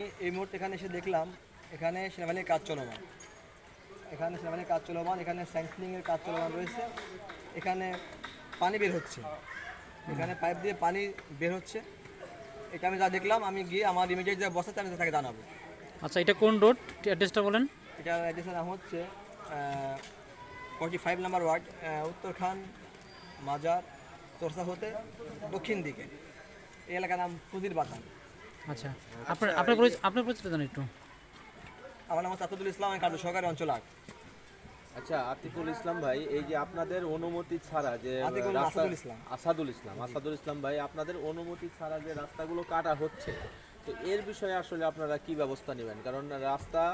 এই মুহূর্তে এখানে এসে দেখলাম এখানে সেনাবাহিনীর কাজ চলমান, এখানে স্যাংশনিংয়ের কাজ চলমান রয়েছে। এখানে পানি বের হচ্ছে, এখানে পাইপ দিয়ে পানি বের হচ্ছে। এটা আমি যা দেখলাম, আমি গিয়ে আমার ইমিডিয়েট যে বস আছে আমি তাকে জানাবো। আচ্ছা, এটা কোন রোড, অ্যাড্রেসটা বলেন। এটার অ্যাড্রেসের নাম হচ্ছে 45 নম্বর ওয়ার্ড, উত্তরখান মাজার চরসা হতে দক্ষিণ দিকে। এই এলাকার নাম ফুজির বাতান। আচ্ছা, আপনার পরিচিত জানেন একটু। আমার নাম হচ্ছে আসাদুল ইসলাম, আমি কার্য সহকারী অঞ্চল 8। আচ্ছা, আতিকুল ইসলাম ভাই, এই যে আপনাদের অনুমতি ছাড়া যে আসাদুল ইসলাম ভাই, আপনাদের অনুমতি ছাড়া যে রাস্তাগুলো কাটা হচ্ছে, তো এর বিষয়ে আসলে আপনারা কি ব্যবস্থা নেবেন? কারণ রাস্তা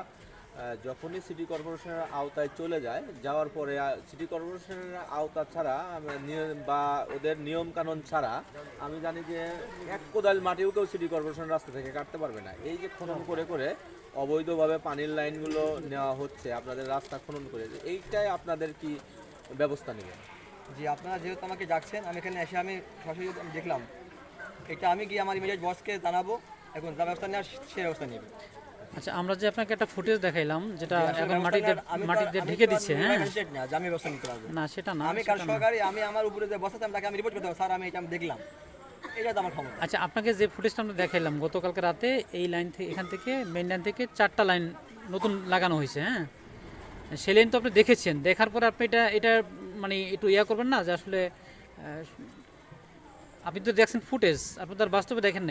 যখনই সিটি কর্পোরেশনের আওতায় চলে যায়, যাওয়ার পরে সিটি কর্পোরেশনের আওতা ছাড়া বা ওদের নিয়ম কানুন ছাড়া আমি জানি যে এক কোদাল মাটিও কেউ সিটি কর্পোরেশনের রাস্তা থেকে কাটতে পারবে না। এই যে খনন করে করে অবৈধভাবে পানির লাইনগুলো নেওয়া হচ্ছে আপনাদের রাস্তা খনন করে, এইটাই আপনাদের কি ব্যবস্থা নেবেন? জি, আপনারা যেহেতু আমাকে ডাকছেন, আমি এখানে এসে আমি সরাসরি দেখলাম, এটা আমি গিয়ে আমার ইমিডিয়েট বসকে জানাবো, এখন যা ব্যবস্থা নেওয়ার সেই ব্যবস্থা নেবে। আচ্ছা, আমরা যে আপনাকে একটা ফুটেজ দেখাইলাম যেটা এখন মাটিতে ঢেকে দিচ্ছে, হ্যাঁ, আমি ব্যবস্থা নিতে পারবো না সেটা না, আমি কার সহকারী, আমি আমার উপরে যে বস আছে আমি তাকে আমি রিপোর্ট করতে পারবো, স্যার আমি এটা আমি দেখলাম, এটা তো আমার ক্ষমতা। আচ্ছা, আপনাকে যে ফুটেজটা আমরা দেখাইলাম গতকালকে রাতে, এই লাইন থেকে এখান থেকে মেইন লাইন থেকে 4টা লাইন নতুন লাগানো হয়েছে, হ্যাঁ, সেই লাইন তো আপনি দেখেছেন। দেখার পরে আপনি এটা মানে একটু করবেন না যে আসলে আপনি তো দেখছেন ফুটেজ, আপনি তো আর বাস্তবে দেখেন না।